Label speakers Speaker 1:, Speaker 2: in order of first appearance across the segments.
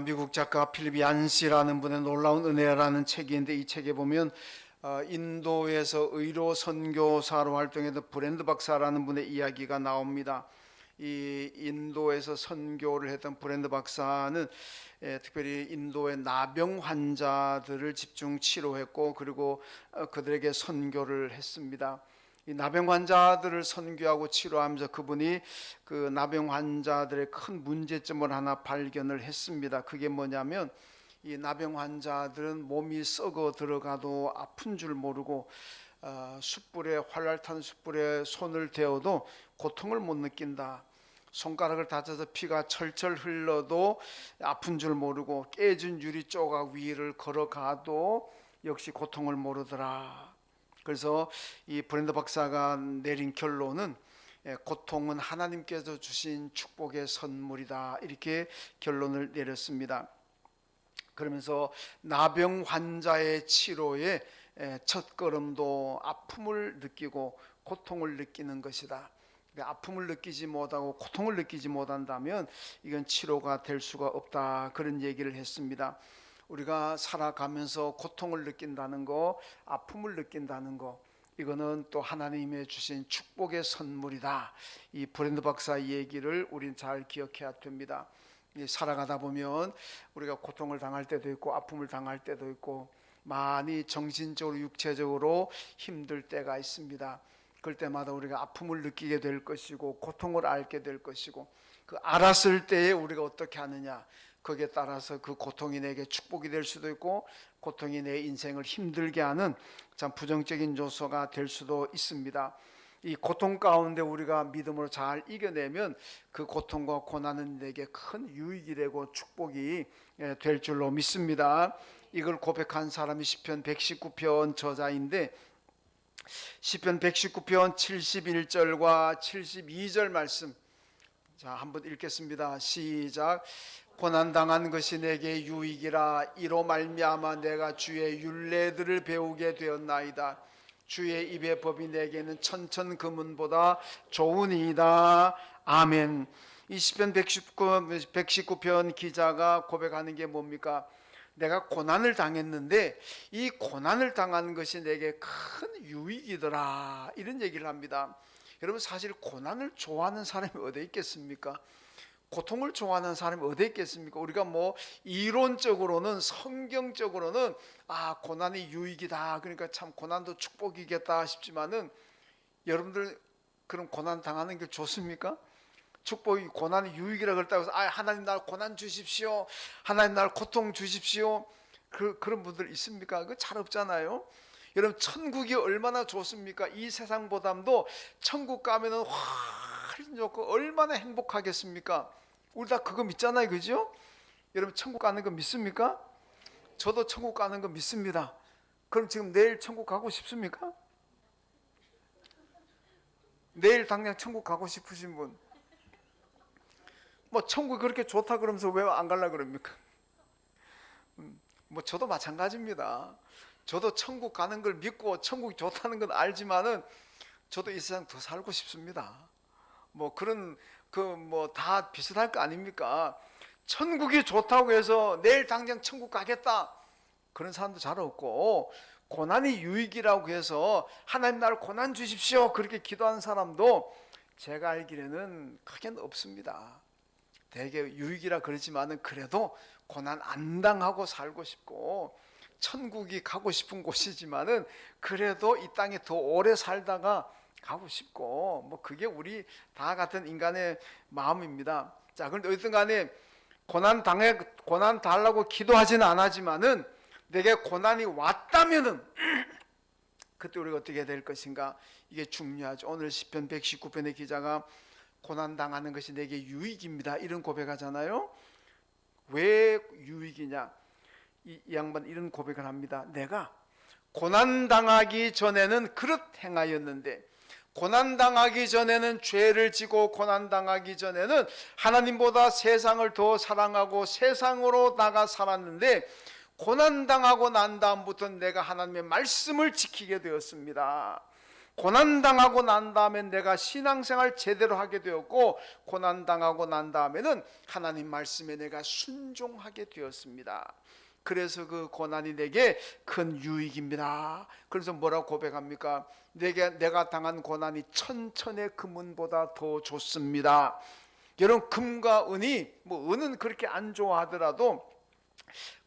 Speaker 1: 미국 작가 필립 얀시라는 분의 놀라운 은혜라는 책인데, 이 책에 보면 인도에서 의료 선교사로 활동했던 브랜드 박사라는 분의 이야기가 나옵니다. 이 인도에서 선교를 했던 브랜드 박사는 특별히 인도의 나병 환자들을 집중 치료했고, 그리고 그들에게 선교를 했습니다. 이 나병 환자들을 선교하고 치료하면서 그분이 그 나병 환자들의 큰 문제점을 하나 발견을 했습니다. 그게 뭐냐면, 이 나병 환자들은 몸이 썩어 들어가도 아픈 줄 모르고 숯불에, 활활 탄 숯불에 손을 대어도 고통을 못 느낀다. 손가락을 다쳐서 피가 철철 흘러도 아픈 줄 모르고, 깨진 유리 조각 위를 걸어가도 역시 고통을 모르더라. 그래서 이 브랜드 박사가 내린 결론은 고통은 하나님께서 주신 축복의 선물이다, 이렇게 결론을 내렸습니다. 그러면서 나병 환자의 치료의 첫 걸음도 아픔을 느끼고 고통을 느끼는 것이다. 아픔을 느끼지 못하고 고통을 느끼지 못한다면 이건 치료가 될 수가 없다, 그런 얘기를 했습니다. 우리가 살아가면서 고통을 느낀다는 거, 아픔을 느낀다는 거, 이거는 또 하나님의 주신 축복의 선물이다. 이 브랜드 박사 얘기를 우린 잘 기억해야 됩니다. 살아가다 보면 우리가 고통을 당할 때도 있고 아픔을 당할 때도 있고 많이 정신적으로 육체적으로 힘들 때가 있습니다. 그럴 때마다 우리가 아픔을 느끼게 될 것이고 고통을 알게 될 것이고, 그 알았을 때에 우리가 어떻게 하느냐, 거기에 따라서 그 고통이 내게 축복이 될 수도 있고 고통이 내 인생을 힘들게 하는 참 부정적인 요소가 될 수도 있습니다. 이 고통 가운데 우리가 믿음으로 잘 이겨내면 그 고통과 고난은 내게 큰 유익이 되고 축복이 될 줄로 믿습니다. 이걸 고백한 사람이 시편 119편 저자인데, 시편 119편 71절과 72절 말씀, 자, 한번 읽겠습니다. 시작. 고난당한 것이 내게 유익이라. 이로 말미암아 내가 주의 율례들을 배우게 되었나이다. 주의 입의 법이 내게는 천천금은보다 좋으니이다. 아멘. 이 시편 119편 기자가 고백하는 게 뭡니까? 내가 고난을 당했는데 이 고난을 당한 것이 내게 큰 유익이더라, 이런 얘기를 합니다. 여러분, 사실 고난을 좋아하는 사람이 어디 있겠습니까? 고통을 좋아하는 사람이 어디 있겠습니까? 우리가 뭐 이론적으로는, 성경적으로는 고난이 유익이다, 그러니까 참 고난도 축복이겠다 싶지만은, 여러분들 그럼 고난 당하는 게 좋습니까? 축복이 고난이 유익이라 그랬다고 해서 하나님 날 고난 주십시오, 하나님 날 고통 주십시오, 그런 분들 있습니까? 그거 잘 없잖아요. 여러분, 천국이 얼마나 좋습니까? 이 세상보다도 천국 가면은 훨씬 좋고 얼마나 행복하겠습니까? 우리 다 그거 믿잖아요, 그죠? 여러분, 천국 가는 거 믿습니까? 저도 천국 가는 거 믿습니다. 그럼 지금 내일 천국 가고 싶습니까? 내일 당장 천국 가고 싶으신 분, 뭐 천국이 그렇게 좋다 그러면서 왜 안 가려고 그럽니까? 뭐 저도 마찬가지입니다. 저도 천국 가는 걸 믿고 천국이 좋다는 건 알지만은 저도 이 세상 더 살고 싶습니다. 뭐 그런 뭐 다 비슷할 거 아닙니까? 천국이 좋다고 해서 내일 당장 천국 가겠다, 그런 사람도 잘 없고, 고난이 유익이라고 해서 하나님 날 고난 주십시오 그렇게 기도하는 사람도 제가 알기로는 크게 없습니다. 되게 유익이라 그러지만은 그래도 고난 안 당하고 살고 싶고, 천국이 가고 싶은 곳이지만은 그래도 이 땅에 더 오래 살다가 가고 싶고, 뭐 그게 우리 다 같은 인간의 마음입니다. 자, 그런데 어쨌든 간에 고난 달라고 기도하지는 않았지만은 내게 고난이 왔다면은 그때 우리가 어떻게 될 것인가, 이게 중요하죠. 오늘 시편 119편의 기자가 고난 당하는 것이 내게 유익입니다, 이런 고백하잖아요. 왜 유익이냐? 이 양반 이런 고백을 합니다. 내가 고난 당하기 전에는 그릇 행하였는데, 고난 당하기 전에는 죄를 지고, 고난 당하기 전에는 하나님보다 세상을 더 사랑하고 세상으로 나가 살았는데, 고난 당하고 난 다음부터 내가 하나님의 말씀을 지키게 되었습니다. 고난당하고 난 다음에 내가 신앙생활 제대로 하게 되었고, 고난당하고 난 다음에는 하나님 말씀에 내가 순종하게 되었습니다. 그래서 그 고난이 내게 큰 유익입니다. 그래서 뭐라고 고백합니까? 내가 당한 고난이 천천의 금은보다 더 좋습니다. 여러분, 금과 은이, 은은 그렇게 안 좋아하더라도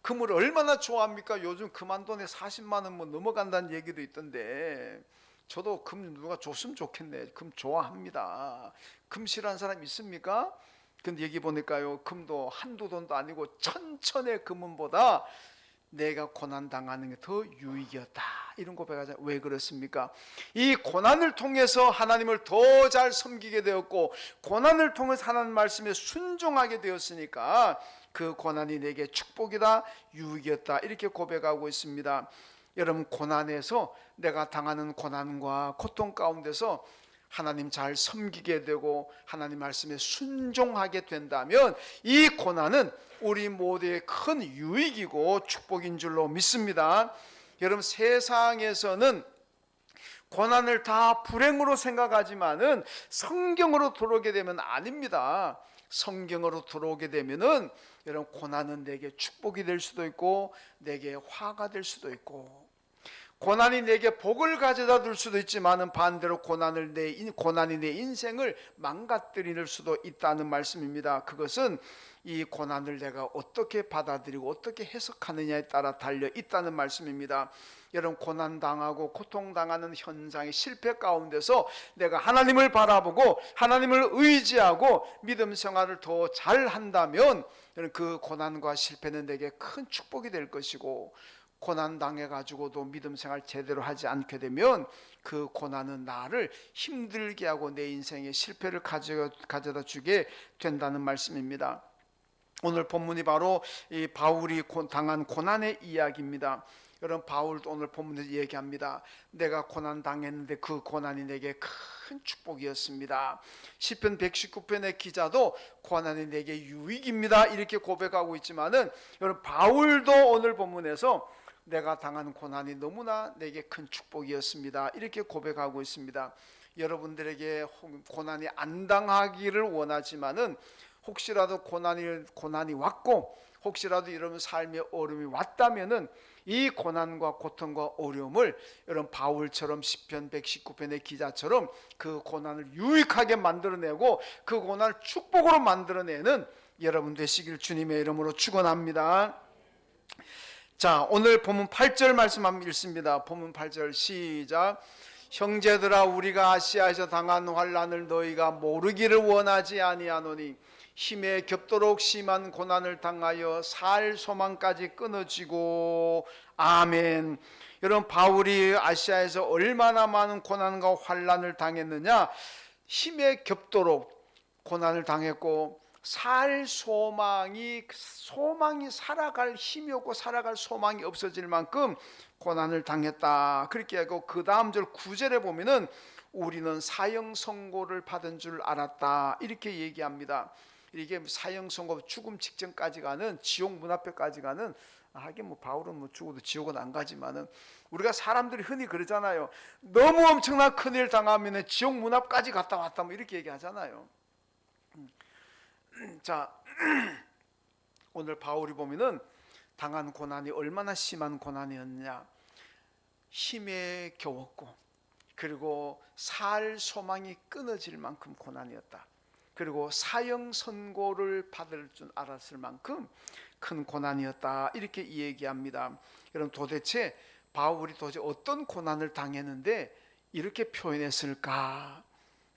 Speaker 1: 금을 얼마나 좋아합니까? 요즘 금 한 돈에 40만 원 넘어간다는 얘기도 있던데, 저도 금 누가 줬으면 좋겠네. 금 좋아합니다. 금 싫어하는 사람 있습니까? 근데 여기 보니까요, 금도 한두 돈도 아니고 천천의 금은보다 내가 고난 당하는 게 더 유익이었다, 이런 고백하자. 왜 그렇습니까? 이 고난을 통해서 하나님을 더 잘 섬기게 되었고, 고난을 통해서 하나님 말씀에 순종하게 되었으니까 그 고난이 내게 축복이다, 유익이었다, 이렇게 고백하고 있습니다. 여러분, 고난에서, 내가 당하는 고난과 고통 가운데서 하나님 잘 섬기게 되고 하나님 말씀에 순종하게 된다면 이 고난은 우리 모두의 큰 유익이고 축복인 줄로 믿습니다. 여러분, 세상에서는 고난을 다 불행으로 생각하지만은 성경으로 들어오게 되면 아닙니다. 성경으로 들어오게 되면은 여러분, 고난은 내게 축복이 될 수도 있고 내게 화가 될 수도 있고, 고난이 내게 복을 가져다 줄 수도 있지만은 반대로 고난이 내 인생을 망가뜨릴 수도 있다는 말씀입니다. 그것은 이 고난을 내가 어떻게 받아들이고 어떻게 해석하느냐에 따라 달려 있다는 말씀입니다. 여러분, 고난당하고 고통당하는 현장의 실패 가운데서 내가 하나님을 바라보고 하나님을 의지하고 믿음 생활을 더 잘한다면 그 고난과 실패는 내게 큰 축복이 될 것이고, 고난 당해가지고도 믿음 생활 제대로 하지 않게 되면 그 고난은 나를 힘들게 하고 내 인생에 실패를 가져다 주게 된다는 말씀입니다. 오늘 본문이 바로 이 바울이 당한 고난의 이야기입니다. 여러분, 바울도 오늘 본문에서 얘기합니다. 내가 고난 당했는데 그 고난이 내게 큰 축복이었습니다. 시편 119편의 기자도 고난이 내게 유익입니다, 이렇게 고백하고 있지만은, 여러분, 바울도 오늘 본문에서 내가 당한 고난이 너무나 내게 큰 축복이었습니다, 이렇게 고백하고 있습니다. 여러분들에게 고난이 안 당하기를 원하지만은, 혹시라도 고난이 왔고 혹시라도 여러분 삶의 어려움이 왔다면은 이 고난과 고통과 어려움을 여러분 바울처럼 시편 119편의 기자처럼 그 고난을 유익하게 만들어내고 그 고난을 축복으로 만들어내는 여러분 되시길 주님의 이름으로 축원합니다. 자, 오늘 본문 8절 말씀 한번 읽습니다. 본문 8절 시작. 형제들아, 우리가 아시아에서 당한 환난을 너희가 모르기를 원하지 아니하노니 힘에 겹도록 심한 고난을 당하여 살 소망까지 끊어지고. 아멘. 여러분, 바울이 아시아에서 얼마나 많은 고난과 환난을 당했느냐. 힘에 겹도록 고난을 당했고, 살 소망이 살아갈 힘이 없고 살아갈 소망이 없어질 만큼 고난을 당했다, 그렇게 하고 그 다음 절 9절에 보면은 우리는 사형 선고를 받은 줄 알았다, 이렇게 얘기합니다. 이게 사형 선고, 죽음 직전까지 가는, 지옥 문 앞에까지 가는, 하긴 바울은 죽어도 지옥은 안 가지만은 우리가 사람들이 흔히 그러잖아요. 너무 엄청난 큰일 당하면 지옥 문 앞까지 갔다 왔다, 이렇게 얘기하잖아요. 자, 오늘 바울이 보면은 당한 고난이 얼마나 심한 고난이었냐. 힘에 겨웠고, 그리고 살 소망이 끊어질 만큼 고난이었다. 그리고 사형 선고를 받을 줄 알았을 만큼 큰 고난이었다, 이렇게 얘기합니다. 여러분, 도대체 바울이 어떤 고난을 당했는데 이렇게 표현했을까?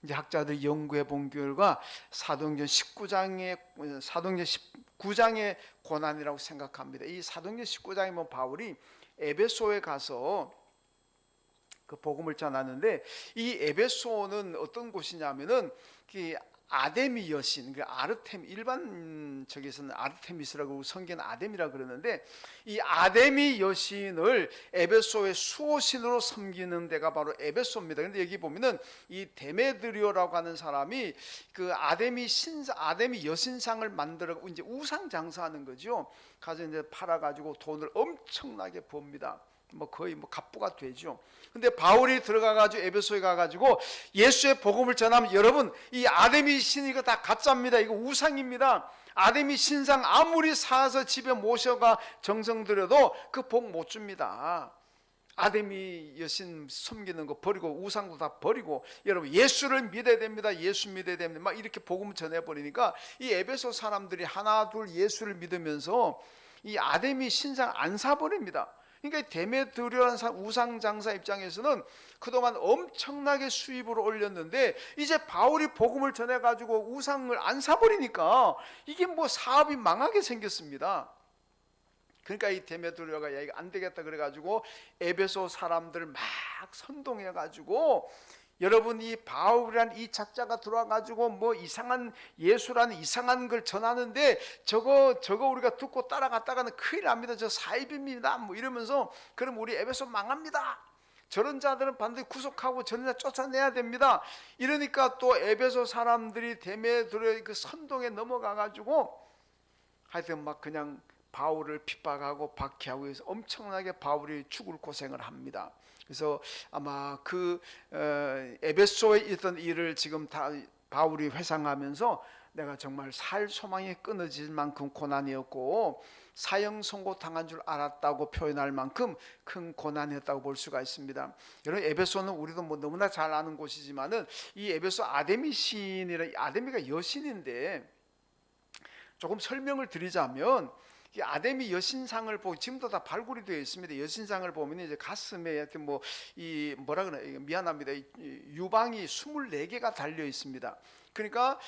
Speaker 1: 이제 학자들 연구해 본 결과 사도행전 19장의 고난이라고 생각합니다. 이 사도행전 19장이면 바울이 에베소에 가서 그 복음을 전하는데, 이 에베소는 어떤 곳이냐면은 아데미 여신, 일반 저기서는 아르테미스라고, 성경 아데미라 그러는데, 이 아데미 여신을 에베소의 수호신으로 섬기는 데가 바로 에베소입니다. 그런데 여기 보면은 이 데메드리오라고 하는 사람이 그 아데미 여신상을 만들어 이제 우상 장사하는 거죠. 가서 이제 팔아가지고 돈을 엄청나게 법니다. 뭐 거의 뭐 갑부가 되죠. 근데 바울이 들어가가지고 에베소에 가가지고 예수의 복음을 전하면, 여러분 이 아데미 신 이거 다 가짜입니다. 이거 우상입니다. 아데미 신상 아무리 사서 집에 모셔가 정성 들여도 그 복 못 줍니다. 아데미 여신 섬기는 거 버리고 우상도 다 버리고 여러분 예수를 믿어야 됩니다. 예수 믿어야 됩니다. 막 이렇게 복음을 전해버리니까 이 에베소 사람들이 하나 둘 예수를 믿으면서 이 아데미 신상 안 사버립니다. 그러니까 데메드리오라는 우상 장사 입장에서는 그동안 엄청나게 수입을 올렸는데 이제 바울이 복음을 전해가지고 우상을 안 사버리니까 이게 뭐 사업이 망하게 생겼습니다. 그러니까 이 데메드리오가 야 이거 안 되겠다 그래가지고 에베소 사람들 막 선동해가지고, 여러분 이 바울이란 이 작자가 들어와가지고 뭐 이상한 예수라는 이상한 걸 전하는데 저거 우리가 듣고 따라갔다가는 큰일 납니다. 저 사입입니다. 뭐 이러면서 그럼 우리 에베소 망합니다. 저런 자들은 반드시 구속하고 저런 자 쫓아내야 됩니다. 이러니까 또 에베소 사람들이 데메드리오의 그 선동에 넘어가가지고 하여튼 막 그냥 바울을 핍박하고 박해하고 해서 엄청나게 바울이 죽을 고생을 합니다. 그래서 아마 그 에베소에 있던 일을 지금 다 바울이 회상하면서 내가 정말 살 소망이 끊어질 만큼 고난이었고 사형 선고 당한 줄 알았다고 표현할 만큼 큰 고난이었다고 볼 수가 있습니다. 여러분 에베소는 우리도 뭐 너무나 잘 아는 곳이지만은 이 에베소 아데미 신이라, 아데미가 여신인데 조금 설명을 드리자면 이 아데미 여신상을 보고 지금도 다 발굴이 되어 있습니다. 여신상을 보면 이제 가슴에 하여튼 뭐 이 뭐라 그러나 미안합니다. 유방이 24개가 달려 있습니다. 그러니까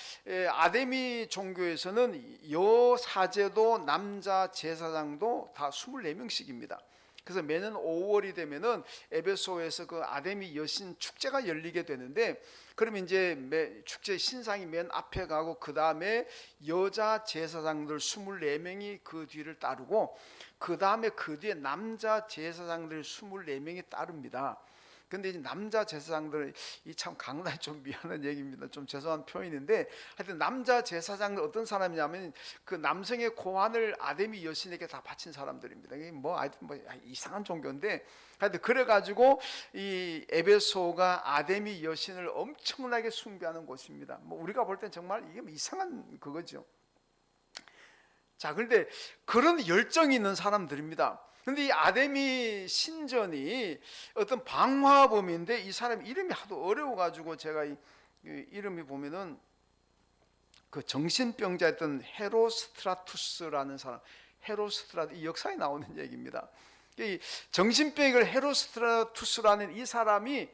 Speaker 1: 아데미 종교에서는 여사제도 남자 제사장도 다 24명씩입니다. 그래서 매년 5월이 되면은 에베소에서 그 아데미 여신 축제가 열리게 되는데, 그러면 이제 축제 신상이 맨 앞에 가고 그 다음에 여자 제사장들 24명이 그 뒤를 따르고 그 다음에 그 뒤에 남자 제사장들 24명이 따릅니다. 근데 이제 남자 제사장들, 이 참 강단이 좀 미안한 얘기입니다. 좀 죄송한 표현인데 하여튼 남자 제사장들 어떤 사람이냐면 그 남성의 고환을 아데미 여신에게 다 바친 사람들입니다. 이게 뭐 하여튼 뭐 이상한 종교인데 하여튼 그래가지고 이 에베소가 아데미 여신을 엄청나게 숭배하는 곳입니다. 뭐 우리가 볼 땐 정말 이게 뭐 이상한 그거죠. 자, 그런데 그런 열정이 있는 사람들입니다. 근데 이 아데미 신전이 어떤 방화범인데 이 사람 이름이 하도 어려워가지고 제가 이 이름이 보면은 그 정신병자였던 헤로스트라투스라는 사람, 헤로스트라투스, 이 역사에 나오는 얘기입니다. 이 정신병을 헤로스트라투스라는 이 사람이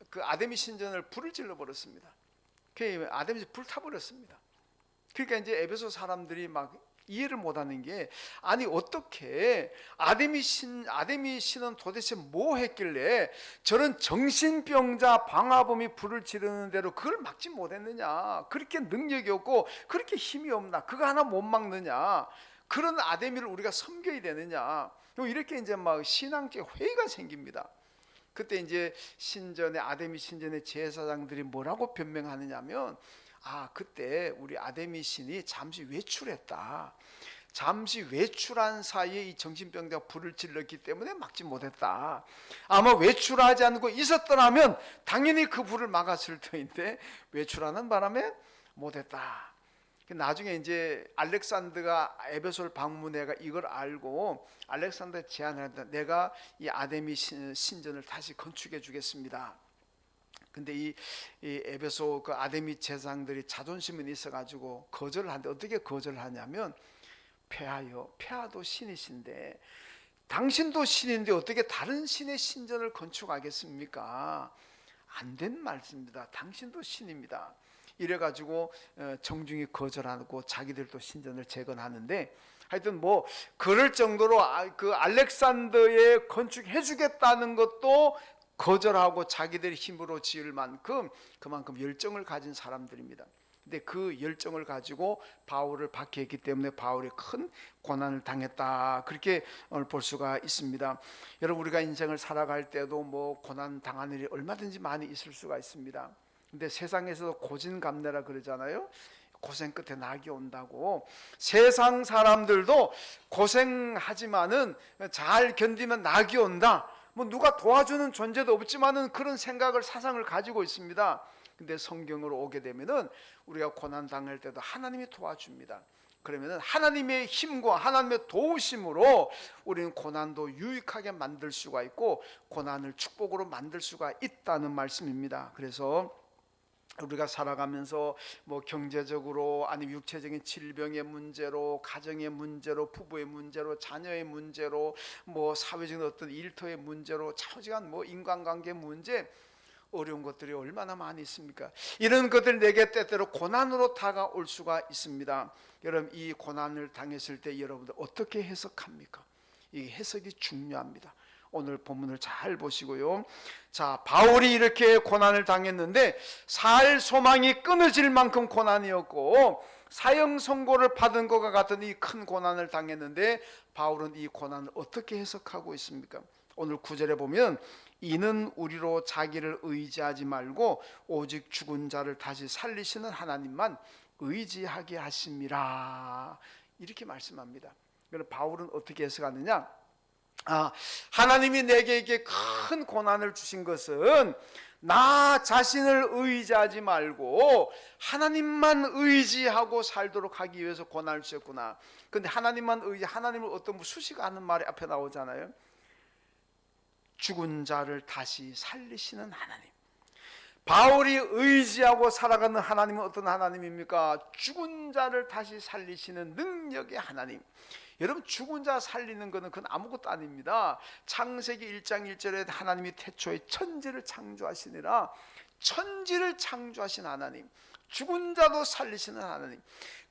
Speaker 1: 그 아데미 신전을 불을 질러 버렸습니다. 그 아데미 불 타버렸습니다. 그러니까 이제 에베소 사람들이 막 이해를 못하는 게, 아니 어떻게 아데미 신은 도대체 뭐 했길래 저런 정신병자 방화범이 불을 지르는 대로 그걸 막지 못했느냐, 그렇게 능력이 없고 그렇게 힘이 없나, 그거 하나 못 막느냐, 그런 아데미를 우리가 섬겨야 되느냐, 이렇게 이제 막 신앙적 회의가 생깁니다. 그때 이제 신전의 아데미 신전의 제사장들이 뭐라고 변명하느냐면, 그때 우리 아데미 신이 잠시 외출했다. 잠시 외출한 사이에 이 정신병자가 불을 질렀기 때문에 막지 못했다. 아마 외출하지 않고 있었더라면 당연히 그 불을 막았을 터인데 외출하는 바람에 못했다. 나중에 이제 알렉산더가 에베소를 방문해가 이걸 알고 알렉산더에 제안을 했다. 내가 이 아데미 신전을 다시 건축해 주겠습니다. 근데 이 에베소 그 아데미 제사장들이 자존심이 있어가지고 거절을 하는데, 어떻게 거절을 하냐면, 폐하도 신이신데 당신도 신인데 어떻게 다른 신의 신전을 건축하겠습니까? 안 된 말씀입니다. 당신도 신입니다. 이래가지고 정중히 거절하고 자기들도 신전을 재건하는데, 하여튼 뭐 그럴 정도로 그 알렉산더에 건축해주겠다는 것도 거절하고 자기들의 힘으로 지을 만큼 그만큼 열정을 가진 사람들입니다. 근데 그 열정을 가지고 바울을 박해했기 때문에 바울이 큰 고난을 당했다, 그렇게 볼 수가 있습니다. 여러분 우리가 인생을 살아갈 때도 뭐 고난 당하는 일이 얼마든지 많이 있을 수가 있습니다. 근데 세상에서도 고진감래라 그러잖아요. 고생 끝에 낙이 온다고. 세상 사람들도 고생하지만은 잘 견디면 낙이 온다. 뭐 누가 도와주는 존재도 없지만은 그런 생각을, 사상을 가지고 있습니다. 근데 성경으로 오게 되면은 우리가 고난 당할 때도 하나님이 도와줍니다. 그러면은 하나님의 힘과 하나님의 도우심으로 우리는 고난도 유익하게 만들 수가 있고 고난을 축복으로 만들 수가 있다는 말씀입니다. 그래서 우리가 살아가면서 뭐 경제적으로 아니면 육체적인 질병의 문제로, 가정의 문제로, 부부의 문제로, 자녀의 문제로, 뭐 사회적인 어떤 일터의 문제로, 차후지간 뭐 인간관계 문제, 어려운 것들이 얼마나 많이 있습니까? 이런 것들 내게 때때로 고난으로 다가올 수가 있습니다. 여러분, 이 고난을 당했을 때 여러분들 어떻게 해석합니까? 이 해석이 중요합니다. 오늘 본문을 잘 보시고요. 자, 바울이 이렇게 고난을 당했는데 살 소망이 끊어질 만큼 고난이었고 사형 선고를 받은 것과 같은 이 큰 고난을 당했는데 바울은 이 고난을 어떻게 해석하고 있습니까? 오늘 9절에 보면 이는 우리로 자기를 의지하지 말고 오직 죽은 자를 다시 살리시는 하나님만 의지하게 하심이라, 이렇게 말씀합니다. 그럼 바울은 어떻게 해석하느냐? 하나님이 내게 이렇게 큰 고난을 주신 것은 나 자신을 의지하지 말고 하나님만 의지하고 살도록 하기 위해서 고난을 주셨구나. 근데 하나님만 하나님을 어떤 수식하는 말이 앞에 나오잖아요. 죽은 자를 다시 살리시는 하나님. 바울이 의지하고 살아가는 하나님은 어떤 하나님입니까? 죽은 자를 다시 살리시는 능력의 하나님. 여러분, 죽은 자 살리는 것은 그건 아무것도 아닙니다. 창세기 1장 1절에 하나님이 태초에 천지를 창조하시니라, 천지를 창조하신 하나님, 죽은 자도 살리시는 하나님,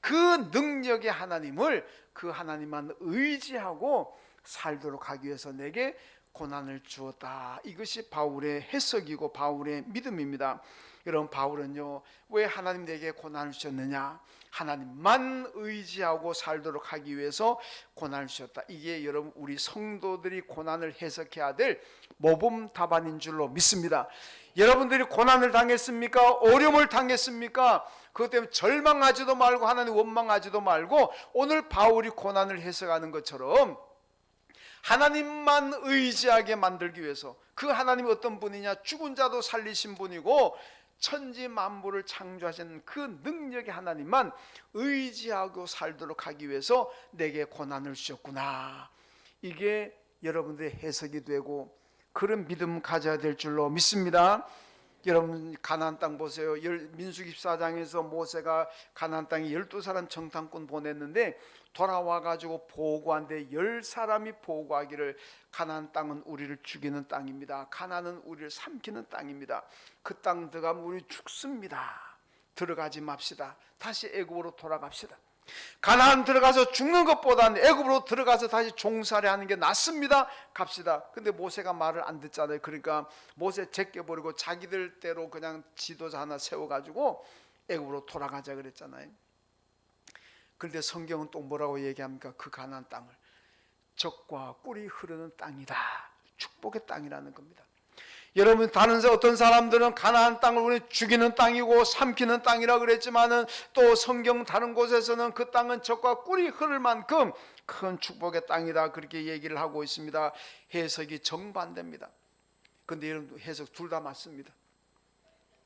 Speaker 1: 그 능력의 하나님을, 그 하나님만 의지하고 살도록 하기 위해서 내게 고난을 주었다. 이것이 바울의 해석이고 바울의 믿음입니다. 여러분, 바울은요, 왜 하나님 내게 고난을 주셨느냐? 하나님만 의지하고 살도록 하기 위해서 고난을 주셨다. 이게 여러분, 우리 성도들이 고난을 해석해야 될 모범 답안인 줄로 믿습니다. 여러분들이 고난을 당했습니까? 어려움을 당했습니까? 그것 때문에 절망하지도 말고 하나님 원망하지도 말고 오늘 바울이 고난을 해석하는 것처럼 하나님만 의지하게 만들기 위해서, 그 하나님이 어떤 분이냐? 죽은 자도 살리신 분이고 천지 만물을 창조하신 그 능력의 하나님만 의지하고 살도록 하기 위해서 내게 고난을 주셨구나. 이게 여러분들의 해석이 되고 그런 믿음 가져야 될 줄로 믿습니다. 여러분, 가나안 땅 보세요. 민수기 14장에서 모세가 가나안 땅에 12사람 정탐꾼 보냈는데 돌아와가지고 보고한데 10사람이 보고하기를 가나안 땅은 우리를 죽이는 땅입니다. 가나안은 우리를 삼키는 땅입니다. 그 땅 들어가면 우리 죽습니다. 들어가지 맙시다. 다시 애굽으로 돌아갑시다. 가나안 들어가서 죽는 것보다는 애굽으로 들어가서 다시 종살이 하는 게 낫습니다. 갑시다. 근데 모세가 말을 안 듣잖아요. 그러니까 모세 제껴버리고 자기들대로 그냥 지도자 하나 세워가지고 애굽으로 돌아가자 그랬잖아요. 그런데 성경은 또 뭐라고 얘기합니까? 그 가나안 땅을 젖과 꿀이 흐르는 땅이다. 축복의 땅이라는 겁니다. 여러분, 다른 어떤 사람들은 가나안 땅을 우리 죽이는 땅이고 삼키는 땅이라 그랬지만은 또 성경 다른 곳에서는 그 땅은 젖과 꿀이 흐를 만큼 큰 축복의 땅이다, 그렇게 얘기를 하고 있습니다. 해석이 정반대입니다. 근데 여러분, 해석 둘 다 맞습니다.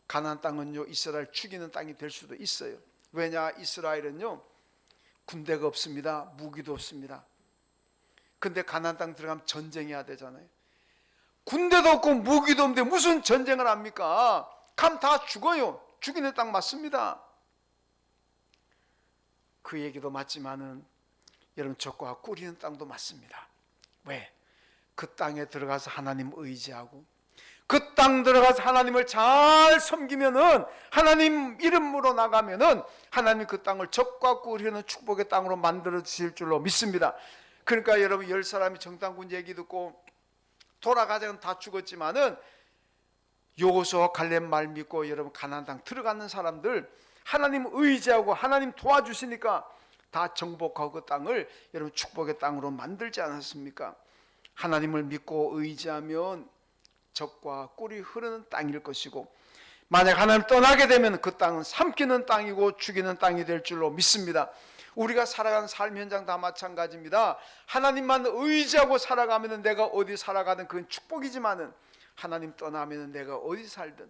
Speaker 1: 가나안 땅은요, 이스라엘 죽이는 땅이 될 수도 있어요. 왜냐? 이스라엘은요, 군대가 없습니다. 무기도 없습니다. 근데 가나안 땅 들어가면 전쟁해야 되잖아요. 군대도 없고 무기도 없는데 무슨 전쟁을 합니까? 가면 다 죽어요. 죽이는 땅 맞습니다. 그 얘기도 맞지만은 여러분, 젖과 꿀이는 땅도 맞습니다. 왜? 그 땅에 들어가서 하나님 의지하고 그 땅 들어가서 하나님을 잘 섬기면은, 하나님 이름으로 나가면은 하나님 그 땅을 젖과 꿀이 흐르는 축복의 땅으로 만들어 주실 줄로 믿습니다. 그러니까 여러분, 10사람이 정탐꾼 얘기 듣고 돌아가자는 다 죽었지만은 여호수아 갈렙 말 믿고 여러분 가나안 땅 들어가는 사람들 하나님 의지하고 하나님 도와주시니까 다 정복하고 그 땅을 여러분 축복의 땅으로 만들지 않았습니까? 하나님을 믿고 의지하면 젖과 꿀이 흐르는 땅일 것이고, 만약 하나님을 떠나게 되면 그 땅은 삼키는 땅이고 죽이는 땅이 될 줄로 믿습니다. 우리가 살아가는 삶 현장 다 마찬가지입니다. 하나님만 의지하고 살아가면 내가 어디 살아가든 그건 축복이지만은 하나님 떠나면 내가 어디 살든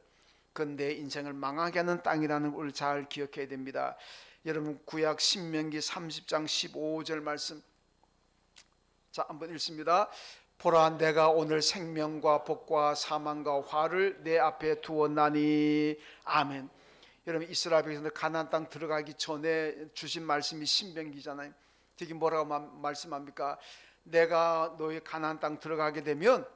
Speaker 1: 그건 내 인생을 망하게 하는 땅이라는 걸 잘 기억해야 됩니다. 여러분 구약 신명기 30장 15절 말씀 자 한번 읽습니다. 보라 내가 오늘 생명과 복과 사망과 화를 내 앞에 두었나니 아멘. 여러분 이스라엘 백성들 가나안 땅 들어가기 전에 주신 말씀이 신명기잖아요. 되게 뭐라고 말씀합니까? 내가 너희 가나안 땅 들어가게 되면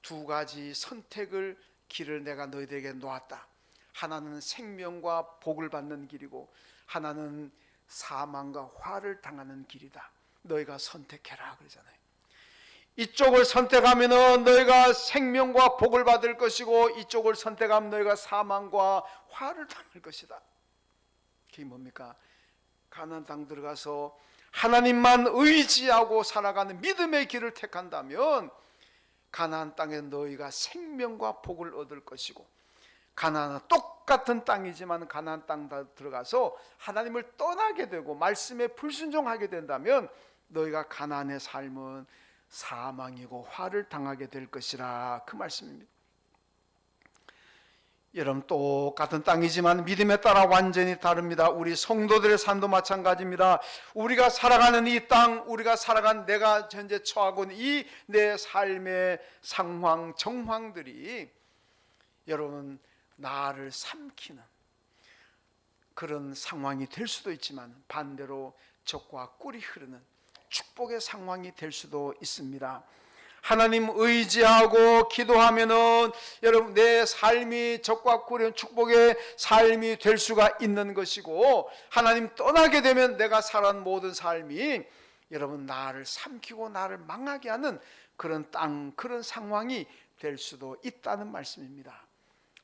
Speaker 1: 두 가지 선택을 길을 내가 너희들에게 놓았다. 하나는 생명과 복을 받는 길이고 하나는 사망과 화를 당하는 길이다. 너희가 선택해라 그러잖아요. 이쪽을 선택하면은 너희가 생명과 복을 받을 것이고 이쪽을 선택하면 너희가 사망과 화를 당할 것이다. 그게 뭡니까? 가나안 땅 들어가서 하나님만 의지하고 살아가는 믿음의 길을 택한다면 가나안 땅에 너희가 생명과 복을 얻을 것이고 가나안은 똑같은 땅이지만 가나안 땅 들어가서 하나님을 떠나게 되고 말씀에 불순종하게 된다면 너희가 가나안의 삶은 사망이고 화를 당하게 될 것이라 그 말씀입니다. 여러분 똑같은 땅이지만 믿음에 따라 완전히 다릅니다. 우리 성도들의 삶도 마찬가지입니다. 우리가 살아가는 이 땅, 우리가 살아간 내가 현재 처하고 있는 이 내 삶의 상황, 정황들이 여러분 나를 삼키는 그런 상황이 될 수도 있지만 반대로 적과 꿀이 흐르는 축복의 상황이 될 수도 있습니다. 하나님 의지하고 기도하면은 여러분 내 삶이 적과 꿀의 축복의 삶이 될 수가 있는 것이고 하나님 떠나게 되면 내가 살아온 모든 삶이 여러분 나를 삼키고 나를 망하게 하는 그런 땅 그런 상황이 될 수도 있다는 말씀입니다.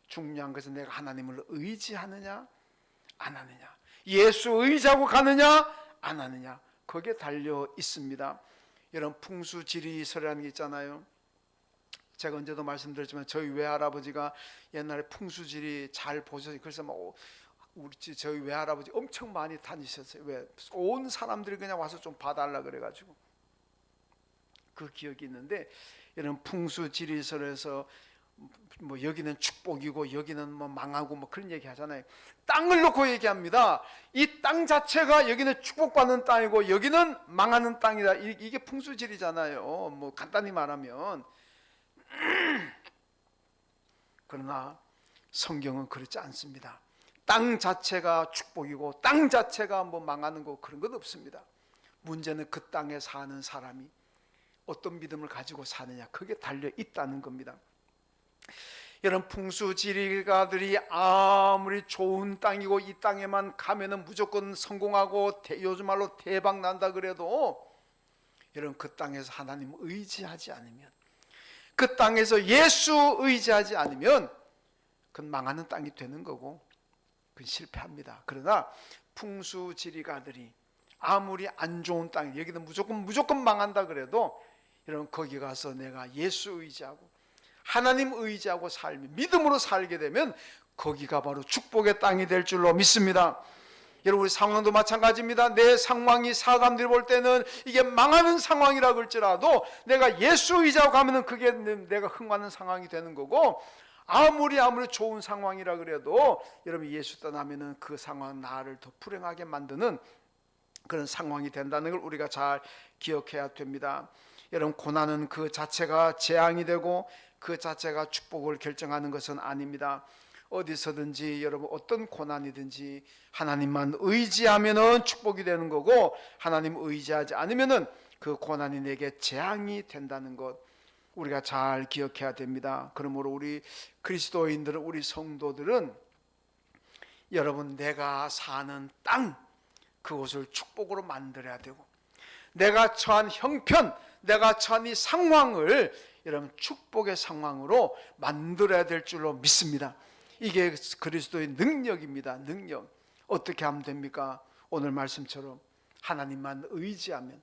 Speaker 1: 중요한 것은 내가 하나님을 의지하느냐 안 하느냐 예수 의지하고 가느냐 안 하느냐 거기에 달려 있습니다. 여러분 풍수지리설이라는 게 있잖아요. 제가 언제도 말씀드렸지만 저희 외할아버지가 옛날에 풍수지리 잘 보셨어요. 그래서 뭐 우리 저희 외할아버지 엄청 많이 다니셨어요. 왜? 온 사람들이 그냥 와서 좀 봐달라 그래가지고 그 기억이 있는데 여러분 풍수지리설에서 뭐 여기는 축복이고 여기는 뭐 망하고 뭐 그런 얘기 하잖아요. 땅을 놓고 얘기합니다. 이 땅 자체가 여기는 축복받는 땅이고 여기는 망하는 땅이다. 이게 풍수지리잖아요. 뭐 간단히 말하면 그러나 성경은 그렇지 않습니다. 땅 자체가 축복이고 땅 자체가 뭐 망하는 거 그런 건 없습니다. 문제는 그 땅에 사는 사람이 어떤 믿음을 가지고 사느냐 그게 달려 있다는 겁니다. 여러분 풍수지리가들이 아무리 좋은 땅이고 이 땅에만 가면은 무조건 성공하고 요즘 말로 대박 난다 그래도 여러분 그 땅에서 하나님 의지하지 않으면 그 땅에서 예수 의지하지 않으면 그건 망하는 땅이 되는 거고 그건 실패합니다. 그러나 풍수지리가들이 아무리 안 좋은 땅 여기는 무조건 망한다 그래도 여러분 거기 가서 내가 예수 의지하고 하나님 의지하고 삶이 믿음으로 살게 되면 거기가 바로 축복의 땅이 될 줄로 믿습니다. 여러분 우리 상황도 마찬가지입니다. 내 상황이 사람들이 볼 때는 이게 망하는 상황이라 할지라도 내가 예수 의지하고 가면은 그게 내가 흥하는 상황이 되는 거고 아무리 좋은 상황이라 그래도 여러분 예수 떠나면은 그 상황은 나를 더 불행하게 만드는 그런 상황이 된다는 걸 우리가 잘 기억해야 됩니다. 여러분 고난은 그 자체가 재앙이 되고 그 자체가 축복을 결정하는 것은 아닙니다. 어디서든지 여러분 어떤 고난이든지 하나님만 의지하면은 축복이 되는 거고 하나님 의지하지 않으면은 그 고난이 내게 재앙이 된다는 것 우리가 잘 기억해야 됩니다. 그러므로 우리 그리스도인들은 우리 성도들은 여러분 내가 사는 땅 그곳을 축복으로 만들어야 되고 내가 처한 형편 내가 처한 이 상황을 여러분 축복의 상황으로 만들어야 될 줄로 믿습니다. 이게 그리스도의 능력입니다. 능력. 어떻게 하면 됩니까? 오늘 말씀처럼 하나님만 의지하면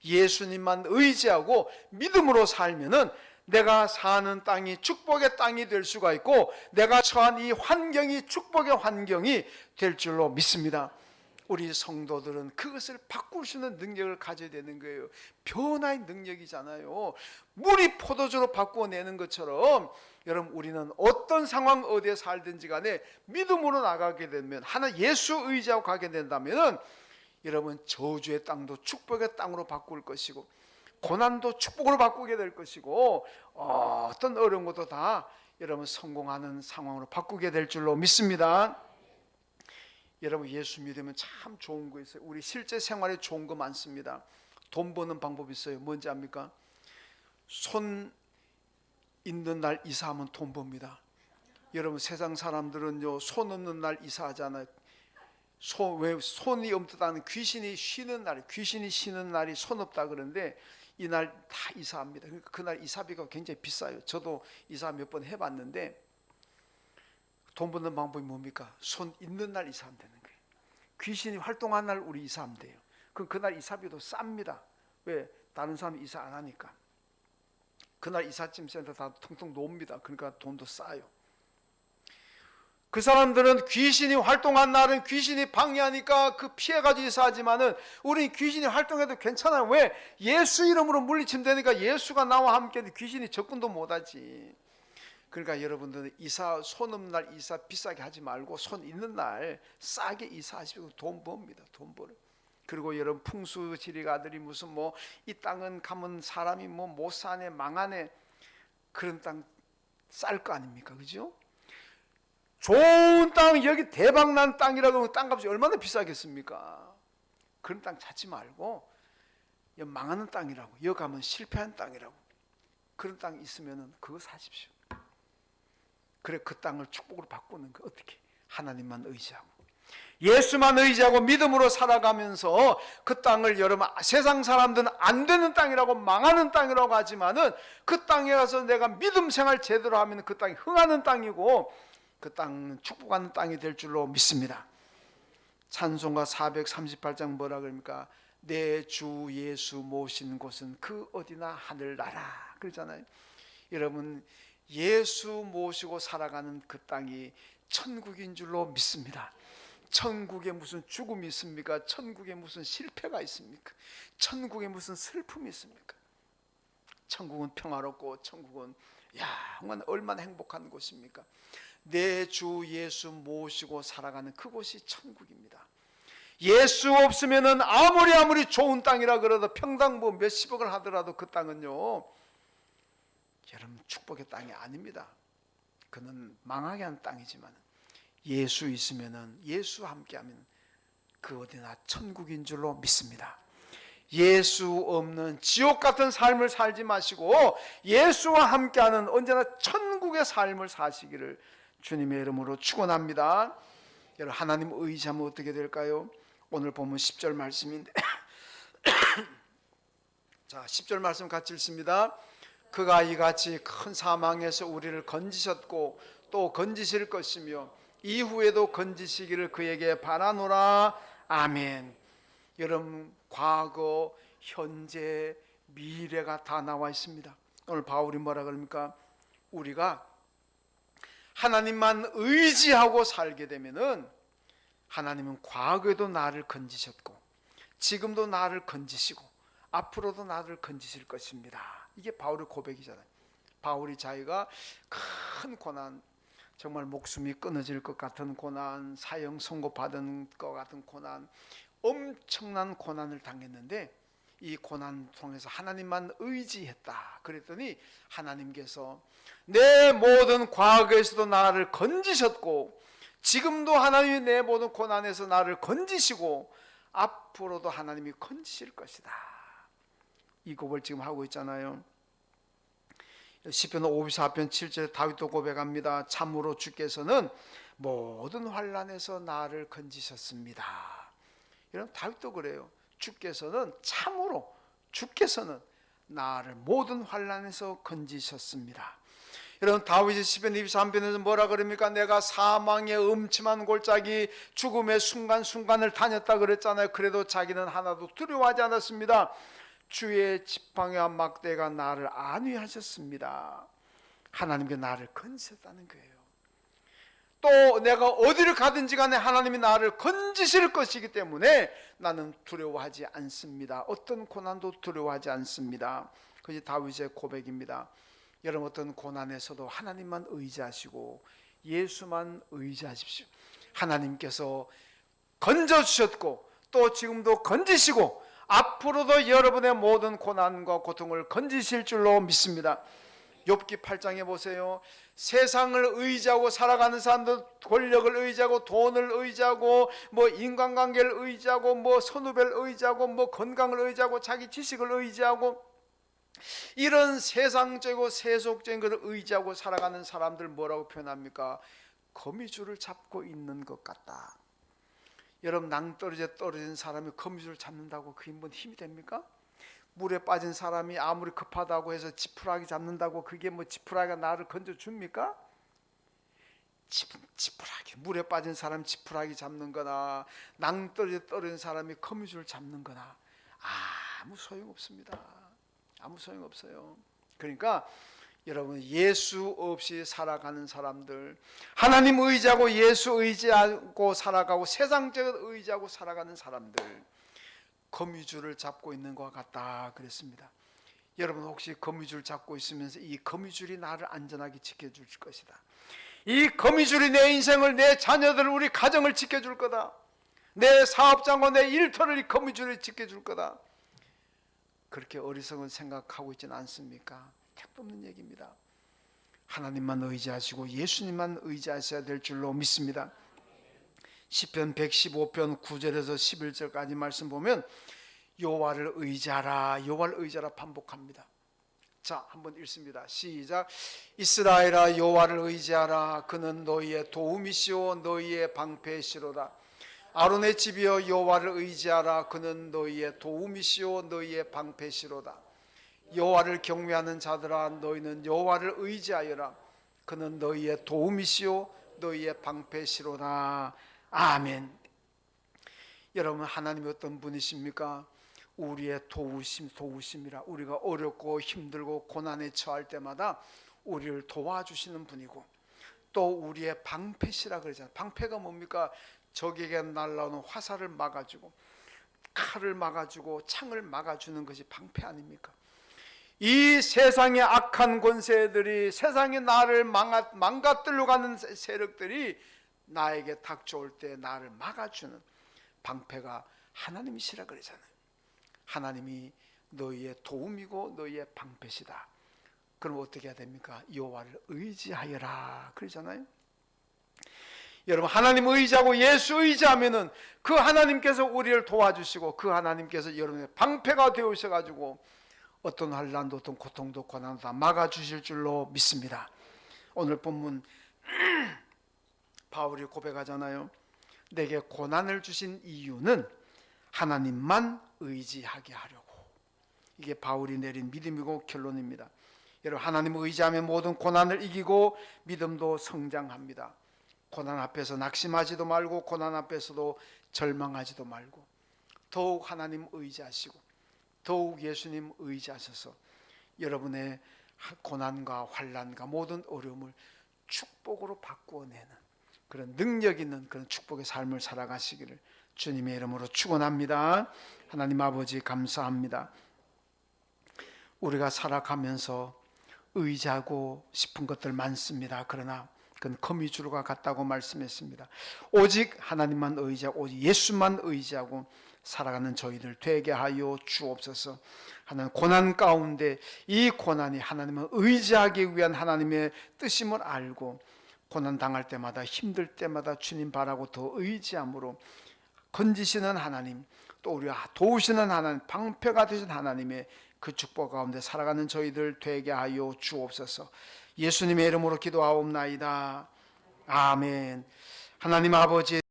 Speaker 1: 예수님만 의지하고 믿음으로 살면은 내가 사는 땅이 축복의 땅이 될 수가 있고 내가 처한 이 환경이 축복의 환경이 될 줄로 믿습니다. 우리 성도들은 그것을 바꿀 수 있는 능력을 가져야 되는 거예요. 변화의 능력이잖아요. 물이 포도주로 바꾸어내는 것처럼 여러분, 우리는 어떤 상황 어디에 살든지 간에 믿음으로 나가게 되면, 하나 예수 의지하고 가게 된다면 여러분, 저주의 땅도 축복의 땅으로 바꿀 것이고 고난도 축복으로 바꾸게 될 것이고 어떤 어려운 것도 다 여러분 성공하는 상황으로 바꾸게 될 줄로 믿습니다. 여러분, 예수 믿으면 참 좋은 거 있어요. 우리 실제 생활에 좋은 거 많습니다. 돈 버는 방법이 있어요. 뭔지 압니까? 손 있는 날 이사하면 돈 법니다. 여러분, 세상 사람들은요, 손 없는 날 이사하잖아요. 왜 손이 없다는, 귀신이 쉬는 날이 손 없다 그러는데 이날 다 이사합니다. 그러니까 그날 이사비가 굉장히 비싸요. 저도 이사 몇 번 해봤는데 돈 버는 방법이 뭡니까? 손 있는 날 이사하면 되는 거예요. 귀신이 활동한 날 우리 이사하면 돼요. 그럼 그날 이사비도 쌉니다. 왜? 다른 사람이 이사 안 하니까. 그날 이삿짐 센터 다 텅텅 놓습니다. 그러니까 돈도 싸요. 그 사람들은 귀신이 활동한 날은 귀신이 방해하니까 그 피해가지고 이사하지만은 우리는 귀신이 활동해도 괜찮아요. 왜? 예수 이름으로 물리치면 되니까 예수가 나와 함께 귀신이 접근도 못하지. 그러니까 여러분들은 이사, 손 없는 날 이사 비싸게 하지 말고 손 있는 날 싸게 이사하시고 돈 법니다. 돈 벌어요. 그리고 여러분, 풍수지리가들이 무슨 뭐 이 땅은 가면 사람이 뭐 못 사네 망하네, 그런 땅 쌀 거 아닙니까? 그죠? 좋은 땅, 여기 대박난 땅이라고 하면 땅값이 얼마나 비싸겠습니까? 그런 땅 찾지 말고 여기 망하는 땅이라고, 여기 가면 실패한 땅이라고, 그런 땅 있으면 그거 사십시오. 그래, 그 땅을 축복으로 바꾸는 거 어떻게? 하나님만 의지하고 예수만 의지하고 믿음으로 살아가면서 그 땅을, 여러분, 세상 사람들은 안 되는 땅이라고, 망하는 땅이라고 하지만은 그 땅에 가서 내가 믿음 생활 제대로 하면 그 땅이 흥하는 땅이고 그 땅은 축복하는 땅이 될 줄로 믿습니다. 찬송가 438장 뭐라 그럽니까? 내 주 예수 모신 곳은 그 어디나 하늘나라 그러잖아요. 여러분, 예수 모시고 살아가는 그 땅이 천국인 줄로 믿습니다. 천국에 무슨 죽음이 있습니까? 천국에 무슨 실패가 있습니까? 천국에 무슨 슬픔이 있습니까? 천국은 평화롭고 천국은 얼마나 행복한 곳입니까? 내 주 예수 모시고 살아가는 그곳이 천국입니다. 예수 없으면은 아무리 좋은 땅이라 그래도 평당 뭐 몇십억을 하더라도 그 땅은요, 여러분, 축복의 땅이 아닙니다. 그는 망하게 하는 땅이지만 예수 있으면은, 예수와 함께하면 그 어디나 천국인 줄로 믿습니다. 예수 없는 지옥 같은 삶을 살지 마시고 예수와 함께하는 언제나 천국의 삶을 사시기를 주님의 이름으로 축원합니다. 여러분, 하나님 의지하면 어떻게 될까요? 오늘 보면 10절 말씀인데 자, 10절 말씀 같이 읽습니다. 그가 이같이 큰 사망에서 우리를 건지셨고 또 건지실 것이며 이후에도 건지시기를 그에게 바라노라. 아멘. 여러분, 과거, 현재, 미래가 다 나와 있습니다. 오늘 바울이 뭐라 그럽니까? 우리가 하나님만 의지하고 살게 되면은 하나님은 과거에도 나를 건지셨고 지금도 나를 건지시고 앞으로도 나를 건지실 것입니다. 이게 바울의 고백이잖아요. 바울이 자기가 큰 고난, 정말 목숨이 끊어질 것 같은 고난, 사형 선고받은 것 같은 고난, 엄청난 고난을 당했는데 이 고난 통해서 하나님만 의지했다. 그랬더니 하나님께서 내 모든 과거에서도 나를 건지셨고 지금도 하나님이 내 모든 고난에서 나를 건지시고 앞으로도 하나님이 건지실 것이다. 이 고백을 지금 하고 있잖아요. 시편 54편 7절에 다윗도 고백합니다. 참으로 주께서는 모든 환난에서 나를 건지셨습니다. 여러분, 다윗도 그래요. 주께서는 참으로, 주께서는 나를 모든 환난에서 건지셨습니다. 여러분, 다윗이 시편 23편에서 뭐라 그럽니까? 내가 사망의 음침한 골짜기 죽음의 순간순간을 다녔다 그랬잖아요. 그래도 자기는 하나도 두려워하지 않았습니다. 주의 지팡이와 막대가 나를 안위하셨습니다. 하나님께 나를 건지셨다는 거예요. 또 내가 어디를 가든지 간에 하나님이 나를 건지실 것이기 때문에 나는 두려워하지 않습니다. 어떤 고난도 두려워하지 않습니다. 그것이 다윗의 고백입니다. 여러분, 어떤 고난에서도 하나님만 의지하시고 예수만 의지하십시오. 하나님께서 건져주셨고 또 지금도 건지시고 앞으로도 여러분의 모든 고난과 고통을 건지실 줄로 믿습니다. 욥기 8장에 보세요. 세상을 의지하고 살아가는 사람들, 권력을 의지하고 돈을 의지하고 인간관계를 의지하고 선후배를 의지하고 건강을 의지하고 자기 지식을 의지하고 이런 세상적이고 세속적인 것을 의지하고 살아가는 사람들 뭐라고 표현합니까? 거미줄을 잡고 있는 것 같다. 여러분, 낭떠러지에 떨어진 사람이 거미줄을 잡는다고 그게 뭔 힘이 됩니까? 물에 빠진 사람이 아무리 급하다고 해서 지푸라기 잡는다고 그게 지푸라기가 나를 건져줍니까? 지푸라기, 물에 빠진 사람 지푸라기 잡는 거나 낭떠러지에 떨어진 사람이 거미줄을 잡는 거나 아무 소용없습니다. 아무 소용없어요. 그러니까 여러분, 예수 없이 살아가는 사람들, 하나님 의지하고 예수 의지하고 살아가고 세상적으로 의지하고 살아가는 사람들, 거미줄을 잡고 있는 것 같다 그랬습니다. 여러분, 혹시 거미줄 잡고 있으면서 이 거미줄이 나를 안전하게 지켜줄 것이다, 이 거미줄이 내 인생을, 내 자녀들을, 우리 가정을 지켜줄 거다, 내 사업장과 내 일터를 이 거미줄이 지켜줄 거다, 그렇게 어리석은 생각하고 있지는 않습니까? 택도 없는 얘기입니다. 하나님만 의지하시고 예수님만 의지하셔야 될 줄로 믿습니다. 시편 115편 9절에서 11절까지 말씀 보면 여호와를 의지하라, 여호와를 의지하라 반복합니다. 자, 한번 읽습니다. 시작. 이스라엘아, 여호와를 의지하라. 그는 너희의 도움이시오 너희의 방패시로다. 아론의 집이여, 여호와를 의지하라. 그는 너희의 도움이시오 너희의 방패시로다. 여호와를 경외하는 자들아, 너희는 여호와를 의지하여라. 그는 너희의 도움이시오 너희의 방패시로다. 아멘. 여러분, 하나님이 어떤 분이십니까? 우리의 도우심이라. 우리가 어렵고 힘들고 고난에 처할 때마다 우리를 도와주시는 분이고 또 우리의 방패시라 그러잖아요. 방패가 뭡니까? 적에게 날라오는 화살을 막아주고 칼을 막아주고 창을 막아주는 것이 방패 아닙니까? 이 세상의 악한 권세들이, 세상에 나를 망가뜨려 가는 세력들이 나에게 닥쳐올 때 나를 막아주는 방패가 하나님이시라 그러잖아요. 하나님이 너희의 도움이고 너희의 방패시다. 그럼 어떻게 해야 됩니까? 여호와를 의지하여라 그러잖아요. 여러분, 하나님 의지하고 예수 의지하면은 그 하나님께서 우리를 도와주시고 그 하나님께서 여러분의 방패가 되어셔가지고 어떤 환난도 어떤 고통도 고난도 다 막아주실 줄로 믿습니다. 오늘 본문 바울이 고백하잖아요. 내게 고난을 주신 이유는 하나님만 의지하게 하려고. 이게 바울이 내린 믿음이고 결론입니다. 여러분, 하나님을 의지하면 모든 고난을 이기고 믿음도 성장합니다. 고난 앞에서 낙심하지도 말고 고난 앞에서도 절망하지도 말고 더욱 하나님 의지하시고 더욱 예수님 의지하셔서 여러분의 고난과 환난과 모든 어려움을 축복으로 바꾸어내는 그런 능력 있는 그런 축복의 삶을 살아가시기를 주님의 이름으로 축원합니다. 하나님 아버지, 감사합니다. 우리가 살아가면서 의지하고 싶은 것들 많습니다. 그러나 그건 거미줄과 같다고 말씀했습니다. 오직 하나님만 의지하고 오직 예수만 의지하고 살아가는 저희들 되게 하여 주옵소서. 하나님, 고난 가운데 이 고난이 하나님을 의지하기 위한 하나님의 뜻임을 알고 고난 당할 때마다 힘들 때마다 주님 바라고 더 의지함으로 건지시는 하나님, 또 우리가 도우시는 하나님, 방패가 되신 하나님의 그 축복 가운데 살아가는 저희들 되게 하여 주옵소서. 예수님의 이름으로 기도하옵나이다. 아멘. 하나님 아버지,